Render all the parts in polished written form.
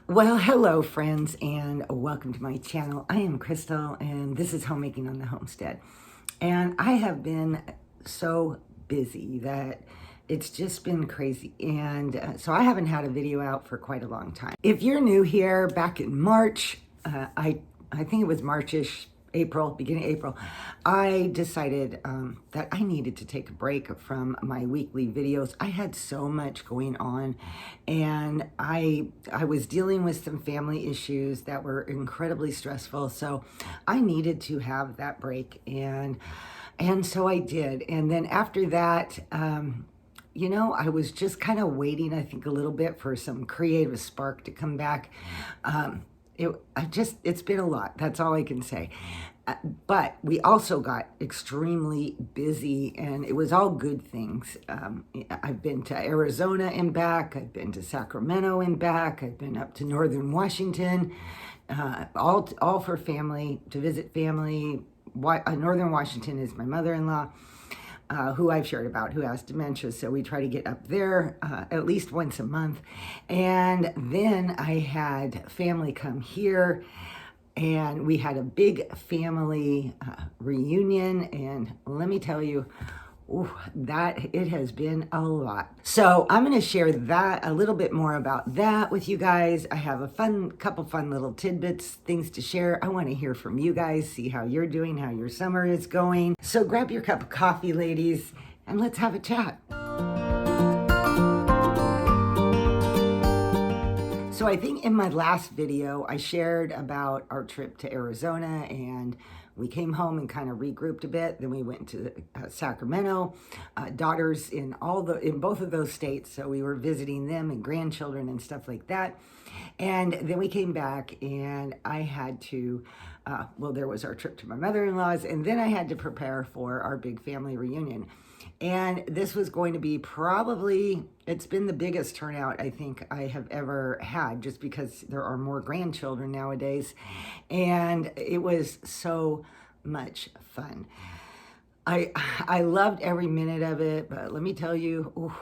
Well, hello friends, and welcome to my channel. I am Crystal, and this is Homemaking on the Homestead. And I have been so busy that it's just been crazy. And so I haven't had a video out for quite a long time. If you're new here, back in March, I think it was Marchish, April, beginning of April, I decided that I needed to take a break from my weekly videos. I had so much going on, and I was dealing with some family issues that were incredibly stressful. So I needed to have that break, and so I did. And then after that, I was just kind of waiting, I think, a little bit for some creative spark to come back. It's been a lot. That's all I can say. But we also got extremely busy, and it was all good things. I've been to Arizona and back. I've been to Sacramento and back. I've been up to Northern Washington, all for family, to visit family. Northern Washington is my mother-in-law, who I've shared about, who has dementia. So we try to get up there at least once a month. And then I had family come here, and we had a big family reunion. And let me tell you, that it has been a lot. So I'm going to share that a little bit more about that with you guys. I have a couple fun little tidbits, things to share. I want to hear from you guys, see how you're doing, how your summer is going. So grab your cup of coffee, ladies, and let's have a chat. So I think in my last video, I shared about our trip to Arizona, and we came home and kind of regrouped a bit. Then we went to Sacramento, daughters in both of those states. So we were visiting them and grandchildren and stuff like that. And then we came back, and I had to, there was our trip to my mother-in-law's, and then I had to prepare for our big family reunion. And this was going to be it's been the biggest turnout I think I have ever had, just because there are more grandchildren nowadays. And it was so much fun. I loved every minute of it, but let me tell you,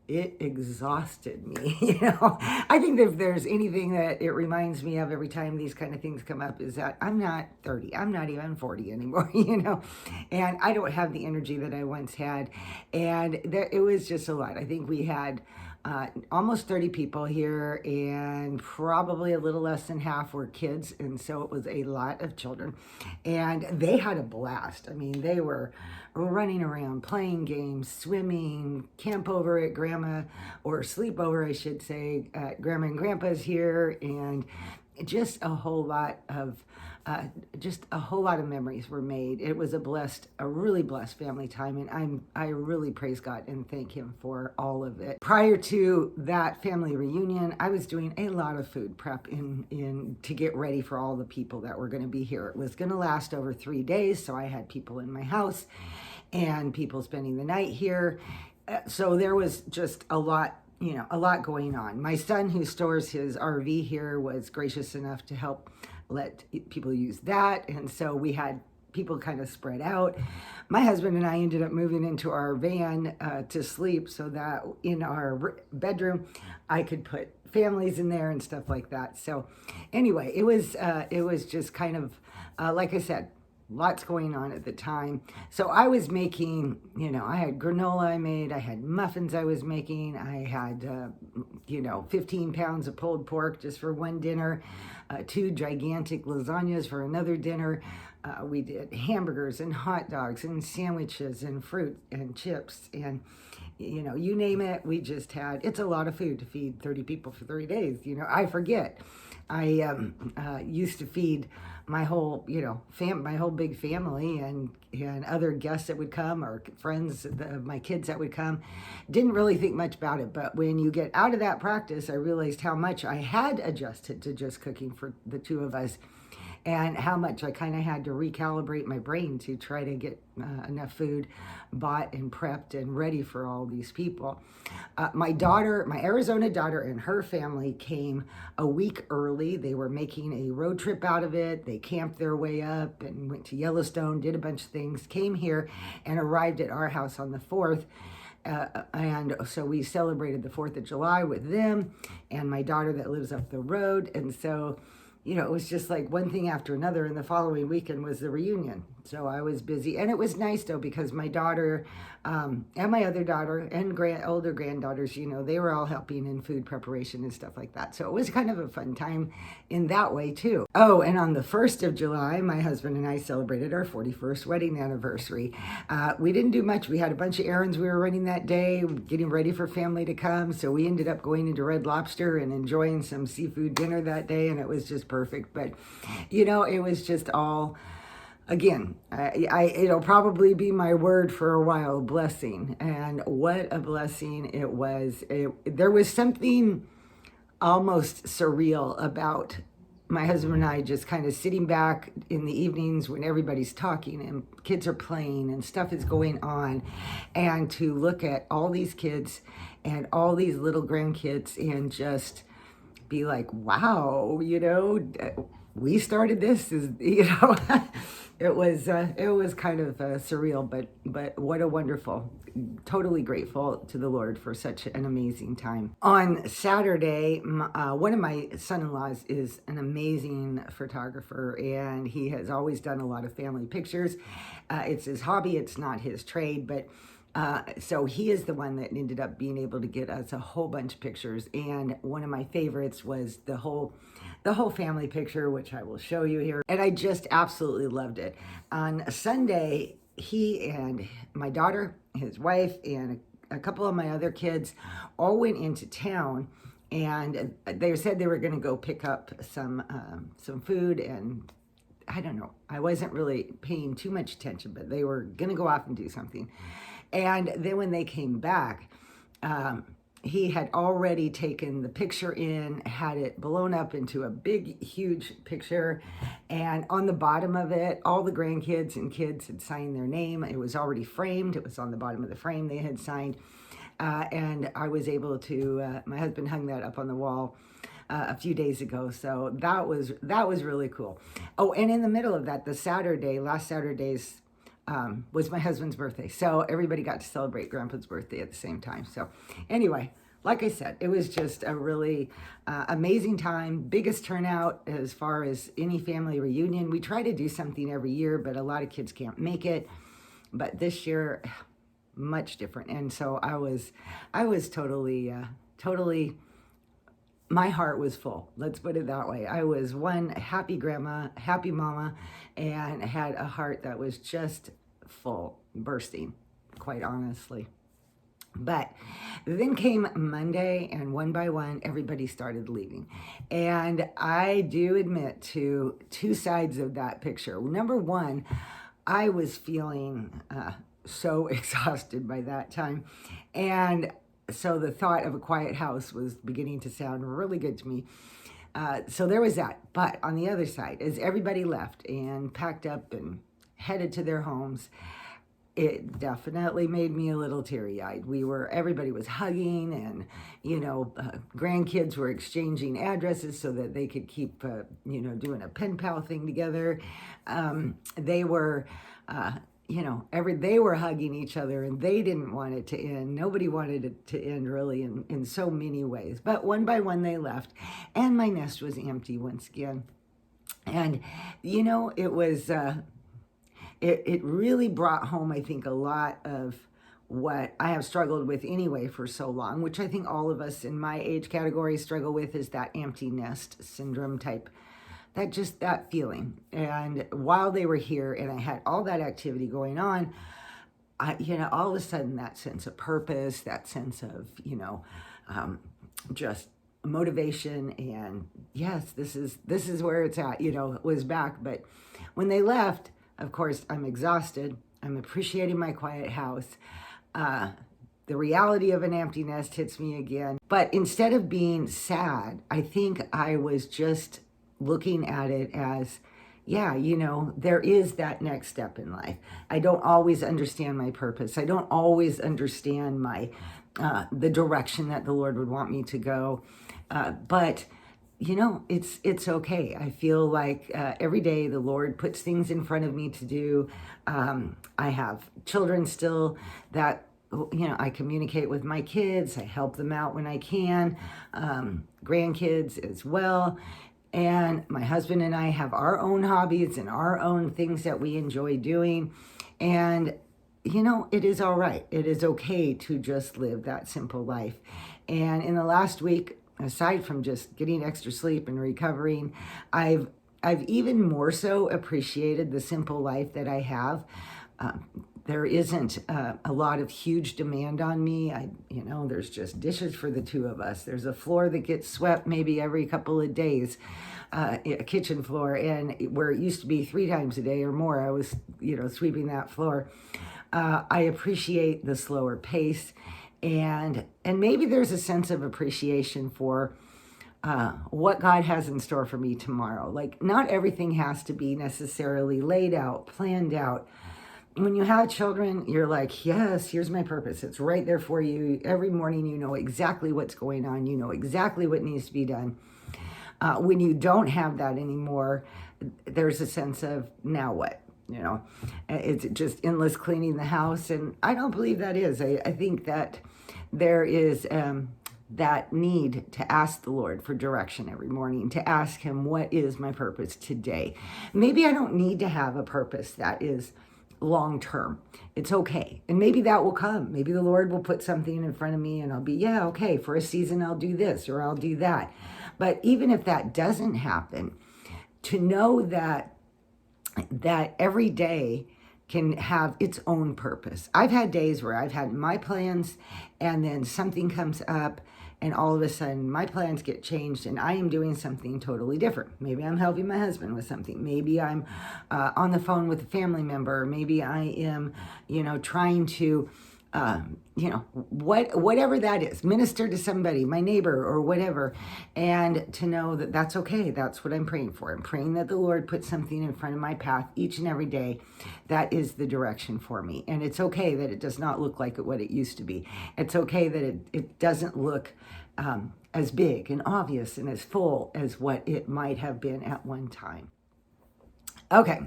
it exhausted me. I think that if there's anything that it reminds me of every time these kind of things come up, is that I'm not 30, I'm not even 40 anymore, and I don't have the energy that I once had. And it was just a lot. I think we had almost 30 people here, and probably a little less than half were kids. And so it was a lot of children, and they had a blast. I mean, they were running around, playing games, swimming, camp over at grandma, or sleep over, I should say, at grandma and grandpa's here. And just a whole lot of memories were made. It was a really blessed family time, and I really praise God and thank Him for all of it. Prior to that family reunion, I was doing a lot of food prep to get ready for all the people that were going to be here. It was going to last over 3 days, so I had people in my house and people spending the night here. So there was just a lot going on. My son, who stores his RV here, was gracious enough to help let people use that. And so we had people kind of spread out. My husband and I ended up moving into our van to sleep, so that in our bedroom, I could put families in there and stuff like that. So anyway, it was just kind of, like I said, lots going on at the time. So I was making, I had granola I made, I had muffins I was making, I had, 15 pounds of pulled pork just for one dinner, 2 gigantic lasagnas for another dinner. We did hamburgers and hot dogs and sandwiches and fruit and chips and, you name it. We just had, it's a lot of food to feed 30 people for 3 days. I forget. I used to feed my whole, my whole big family and other guests that would come, or friends of my kids that would come. Didn't really think much about it, but when you get out of that practice, I realized how much I had adjusted to just cooking for the two of us, and how much I kind of had to recalibrate my brain to try to get enough food bought and prepped and ready for all these people. My Arizona daughter, and her family came a week early. They were making a road trip out of it. They camped their way up and went to Yellowstone, did a bunch of things, came here and arrived at our house on the 4th. And so we celebrated the 4th of July with them and my daughter that lives up the road. And so, it was just like one thing after another. And the following weekend was the reunion. So I was busy. And it was nice, though, because my daughter and my other daughter and older granddaughters, they were all helping in food preparation and stuff like that. So it was kind of a fun time in that way, too. Oh, and on the 1st of July, my husband and I celebrated our 41st wedding anniversary. We didn't do much. We had a bunch of errands we were running that day, getting ready for family to come. So we ended up going into Red Lobster and enjoying some seafood dinner that day. And it was just perfect. But, it was just all... Again, it'll probably be my word for a while, blessing. And what a blessing it was. There was something almost surreal about my husband and I just kind of sitting back in the evenings when everybody's talking and kids are playing and stuff is going on, and to look at all these kids and all these little grandkids and just be like, wow, we started this, it was kind of surreal, but what a wonderful, totally grateful to the Lord for such an amazing time. On Saturday, one of my son-in-laws is an amazing photographer, and he has always done a lot of family pictures. It's his hobby, it's not his trade, but so he is the one that ended up being able to get us a whole bunch of pictures. And one of my favorites was the whole family picture, which I will show you here. And I just absolutely loved it. On Sunday, he and my daughter, his wife, and a couple of my other kids all went into town, and they said they were going to go pick up some food, and I don't know. I wasn't really paying too much attention, but they were going to go off and do something. And then when they came back, he had already taken the picture in, had it blown up into a big, huge picture. And on the bottom of it, all the grandkids and kids had signed their name. It was already framed. It was on the bottom of the frame they had signed. And I was able to, my husband hung that up on the wall a few days ago. So that was really cool. Oh, and in the middle of that, last Saturday's, was my husband's birthday. So everybody got to celebrate Grandpa's birthday at the same time. So anyway, like I said, it was just a really amazing time. Biggest turnout as far as any family reunion. We try to do something every year, but a lot of kids can't make it. But this year, much different. And so I was totally, my heart was full. Let's put it that way. I was one happy grandma, happy mama, and had a heart that was just full, bursting, quite honestly. But then came Monday, and one by one, everybody started leaving. And I do admit to two sides of that picture. Number one, I was feeling so exhausted by that time. And so the thought of a quiet house was beginning to sound really good to me. So there was that. But on the other side, as everybody left and packed up and headed to their homes, it definitely made me a little teary-eyed. Everybody was hugging, and, grandkids were exchanging addresses so that they could keep, doing a pen pal thing together. They were, they were hugging each other, and they didn't want it to end. Nobody wanted it to end, really, in so many ways. But one by one, they left, and my nest was empty once again. And, it was... It really brought home, I think, a lot of what I have struggled with anyway for so long, which I think all of us in my age category struggle with, is that empty nest syndrome type, that feeling. And while they were here and I had all that activity going on, all of a sudden that sense of purpose, that sense of, just motivation and yes, this is where it's at, was back. But when they left, of course, I'm exhausted. I'm appreciating my quiet house. The reality of an empty nest hits me again. But instead of being sad, I think I was just looking at it as, there is that next step in life. I don't always understand my purpose. I don't always understand the direction that the Lord would want me to go. But it's okay. I feel like every day the Lord puts things in front of me to do. I have children still that I communicate with my kids. I help them out when I can, grandkids as well. And my husband and I have our own hobbies and our own things that we enjoy doing. And, it is all right. It is okay to just live that simple life. And in the last week, aside from just getting extra sleep and recovering, I've even more so appreciated the simple life that I have. There isn't a lot of huge demand on me. There's just dishes for the two of us. There's a floor that gets swept maybe every couple of days, a kitchen floor, and where it used to be 3 times a day or more, I was, sweeping that floor. I appreciate the slower pace, and maybe there's a sense of appreciation for what God has in store for me tomorrow. Like, not everything has to be necessarily laid out, planned out. When you have children, you're like, yes, here's my purpose. It's right there for you. Every morning, you know exactly what's going on. You know exactly what needs to be done. When you don't have that anymore, there's a sense of, now what? It's just endless cleaning the house. And I don't believe that is. I think that there is that need to ask the Lord for direction every morning, to ask him, what is my purpose today? Maybe I don't need to have a purpose that is long term. It's okay. And maybe that will come. Maybe the Lord will put something in front of me and I'll be, yeah, okay, for a season I'll do this or I'll do that. But even if that doesn't happen, to know that every day can have its own purpose. I've had days where I've had my plans and then something comes up and all of a sudden my plans get changed and I am doing something totally different. Maybe I'm helping my husband with something. Maybe I'm on the phone with a family member. Maybe I am, trying to, whatever that is, minister to somebody, my neighbor or whatever, and to know that that's okay. That's what I'm praying for. I'm praying that the Lord puts something in front of my path each and every day that is the direction for me. And it's okay that it does not look like what it used to be. It's okay that it doesn't look as big and obvious and as full as what it might have been at one time. Okay,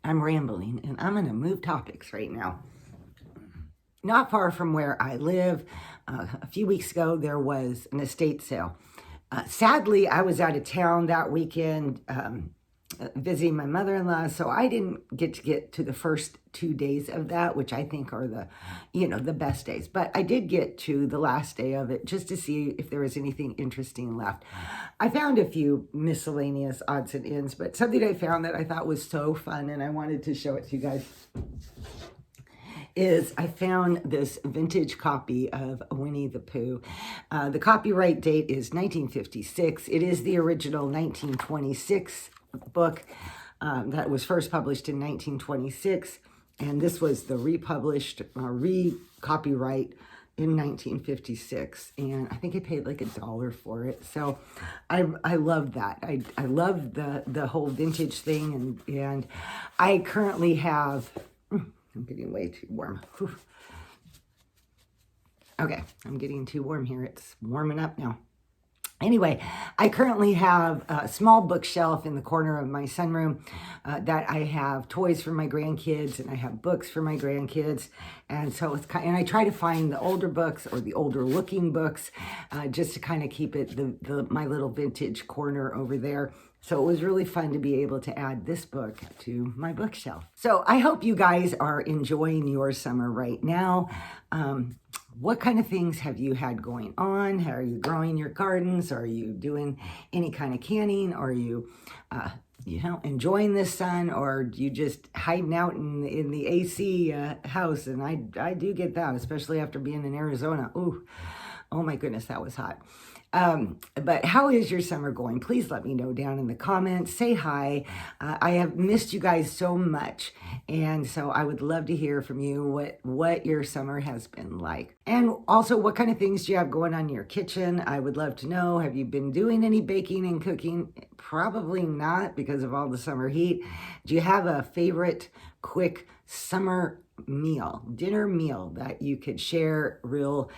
I'm rambling and I'm going to move topics right now. Not far from where I live, a few weeks ago, there was an estate sale. Sadly, I was out of town that weekend visiting my mother-in-law, so I didn't get to the first 2 days of that, which I think are the best days. But I did get to the last day of it just to see if there was anything interesting left. I found a few miscellaneous odds and ends, but something I found that I thought was so fun, and I wanted to show it to you guys, is I found this vintage copy of Winnie the Pooh. The copyright date is 1956. It is the original 1926 book that was first published in 1926. And this was the republished, re-copyright in 1956. And I think I paid like $1 for it. So I love that. I love the whole vintage thing. And I currently have... I'm getting way too warm. Whew. Okay, I'm getting too warm here. It's warming up now. Anyway, I currently have a small bookshelf in the corner of my sunroom that I have toys for my grandkids and I have books for my grandkids. And so and I try to find the older books or the older looking books just to kind of keep it my little vintage corner over there. So it was really fun to be able to add this book to my bookshelf. So I hope you guys are enjoying your summer right now. What kind of things have you had going on? Are you growing your gardens? Are you doing any kind of canning? Are you, enjoying the sun? Or do you just hiding out in the AC house? And I do get that, especially after being in Arizona. Ooh, oh my goodness, that was hot. But how is your summer going? Please let me know down in the comments. Say hi. I have missed you guys so much. And so I would love to hear from you what your summer has been like. And also, what kind of things do you have going on in your kitchen? I would love to know. Have you been doing any baking and cooking? Probably not because of all the summer heat. Do you have a favorite quick summer dinner meal that you could share real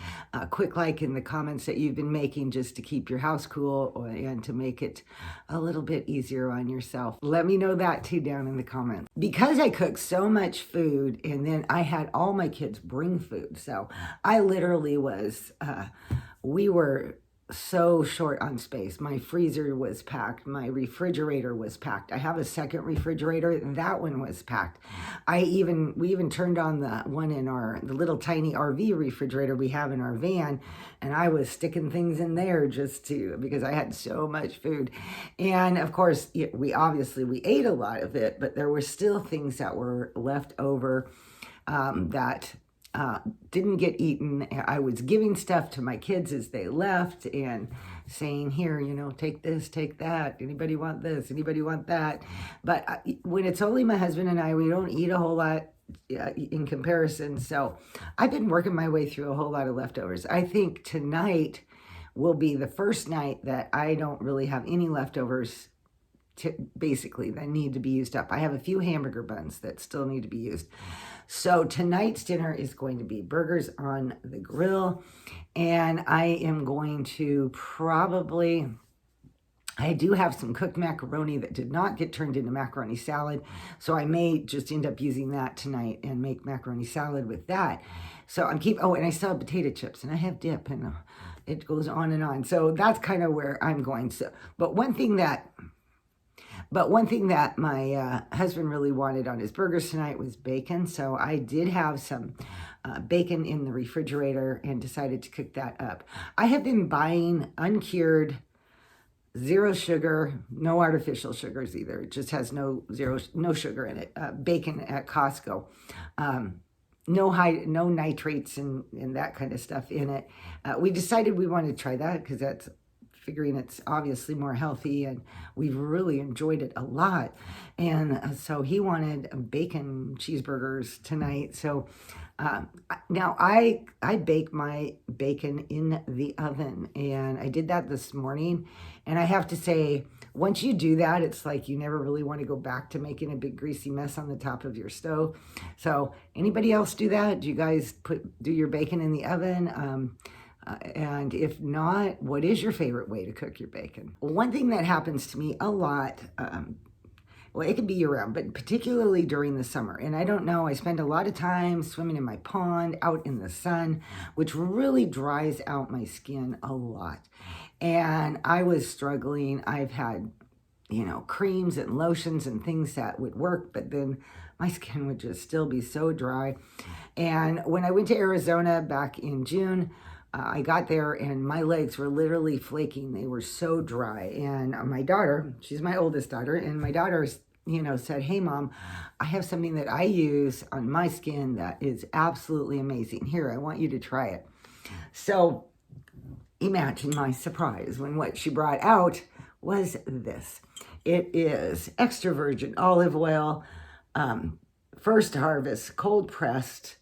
quick, like in the comments that you've been making, just to keep your house cool and to make it a little bit easier on yourself. Let me know that too down in the comments. Because I cooked so much food, and then I had all my kids bring food, so I literally was, we were so short on space. My freezer was packed. My refrigerator was packed. I have a second refrigerator. That one was packed. We even turned on the one in the little tiny RV refrigerator we have in our van, and I was sticking things in there because I had so much food. And of course, we ate a lot of it, but there were still things that were left over that didn't get eaten. I was giving stuff to my kids as they left and saying, here, take this, take that. Anybody want this? Anybody want that? But when it's only my husband and I, we don't eat a whole lot in comparison. So I've been working my way through a whole lot of leftovers. I think tonight will be the first night that I don't really have any leftovers basically that need to be used up. I have a few hamburger buns that still need to be used. So tonight's dinner is going to be burgers on the grill, and I am going to I do have some cooked macaroni that did not get turned into macaroni salad, so I may just end up using that tonight and make macaroni salad with that. So and I still have potato chips, and I have dip, and it goes on and on. So that's kind of where I'm going. But one thing that my husband really wanted on his burgers tonight was bacon. So I did have some bacon in the refrigerator and decided to cook that up. I have been buying uncured, zero sugar, no artificial sugars either. It just has no sugar in it. Bacon at Costco. No nitrates and that kind of stuff in it. We decided we wanted to try that because that's figuring it's obviously more healthy, and we've really enjoyed it a lot. And so he wanted bacon cheeseburgers tonight. So now I bake my bacon in the oven, and I did that this morning. And I have to say, once you do that, it's like you never really want to go back to making a big greasy mess on the top of your stove. So anybody else do that? Do you guys do your bacon in the oven? And if not, what is your favorite way to cook your bacon? One thing that happens to me a lot, well, it can be year-round, but particularly during the summer. And I don't know, I spend a lot of time swimming in my pond, out in the sun, which really dries out my skin a lot. And I was struggling. I've had, creams and lotions and things that would work, but then my skin would just still be so dry. And when I went to Arizona back in June, I got there and my legs were literally flaking. They were so dry. And my daughter, she's my oldest daughter, and my daughter, said, hey, Mom, I have something that I use on my skin that is absolutely amazing. Here, I want you to try it. So imagine my surprise when what she brought out was this. It is extra virgin olive oil, first harvest, cold pressed,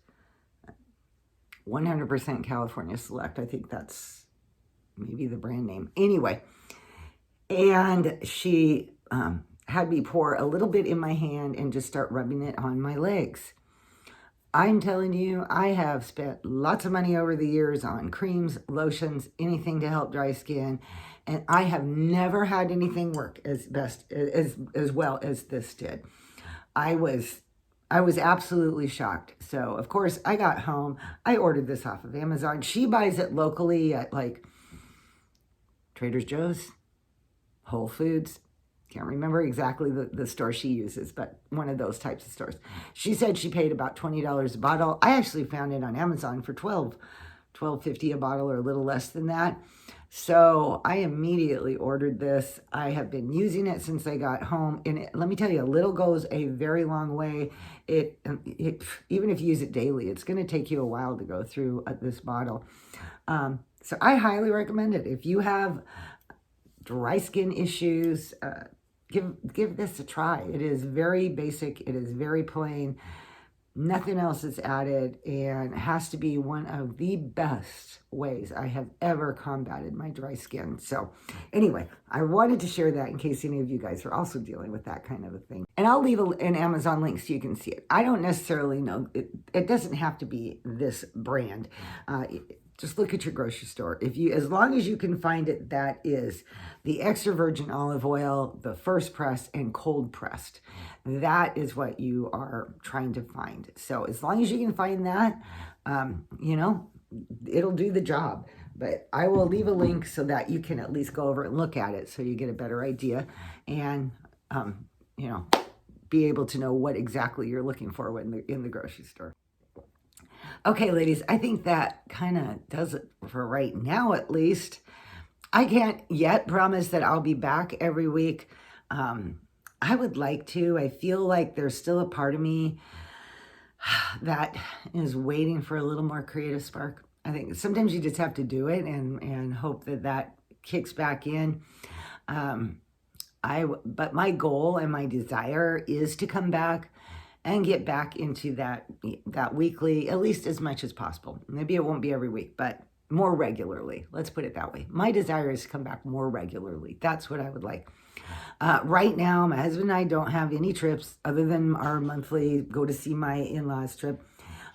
100% California Select. I think that's maybe the brand name. Anyway, and she had me pour a little bit in my hand and just start rubbing it on my legs. I'm telling you, I have spent lots of money over the years on creams, lotions, anything to help dry skin, and I have never had anything work as well as this did. I was absolutely shocked. So, of course, I got home. I ordered this off of Amazon. She buys it locally at like Trader Joe's, Whole Foods. Can't remember exactly the store she uses, but one of those types of stores. She said she paid about $20 a bottle. I actually found it on Amazon for $12.50 a bottle, or a little less than that. So I immediately ordered this. I have been using it since I got home, and let me tell you, a little goes a very long way. It even if you use it daily, it's going to take you a while to go through this bottle. So I highly recommend it. If you have dry skin issues, give this a try. It is very basic. It is very plain. Nothing else is added, and it has to be one of the best ways I have ever combated my dry skin. So anyway, I wanted to share that in case any of you guys are also dealing with that kind of a thing. And I'll leave an Amazon link so you can see it. I don't necessarily know, it doesn't have to be this brand. Just look at your grocery store. As long as you can find it, that is the extra virgin olive oil, the first press, and cold pressed. That is what you are trying to find. So as long as you can find that, it'll do the job. But I will leave a link so that you can at least go over and look at it so you get a better idea and, be able to know what exactly you're looking for in the grocery store. Okay, ladies, I think that kind of does it for right now, at least. I can't yet promise that I'll be back every week. I would like to. I feel like there's still a part of me that is waiting for a little more creative spark. I think sometimes you just have to do it and hope that kicks back in. But my goal and my desire is to come back and get back into that weekly, at least as much as possible. Maybe it won't be every week, but more regularly. Let's put it that way. My desire is to come back more regularly. That's what I would like. Right now, my husband and I don't have any trips other than our monthly go to see my in-laws trip.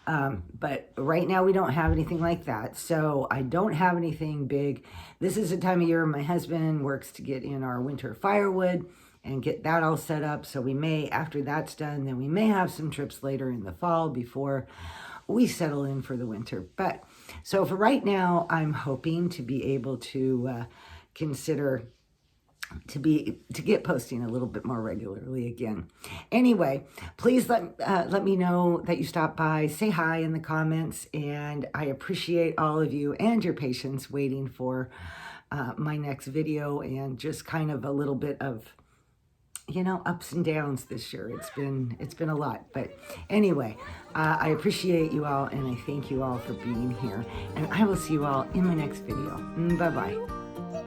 But right now we don't have anything like that. So I don't have anything big. This is the time of year my husband works to get in our winter firewood and get that all set up. So we may, after that's done, then we may have some trips later in the fall before we settle in for the winter. But so for right now, I'm hoping to be able to consider to get posting a little bit more regularly again. Anyway, please let me know that you stopped by. Say hi in the comments, and I appreciate all of you and your patience waiting for my next video, and just kind of a little bit of ups and downs this year. It's been a lot, but anyway, I appreciate you all, and I thank you all for being here, and I will see you all in my next video. Bye-bye.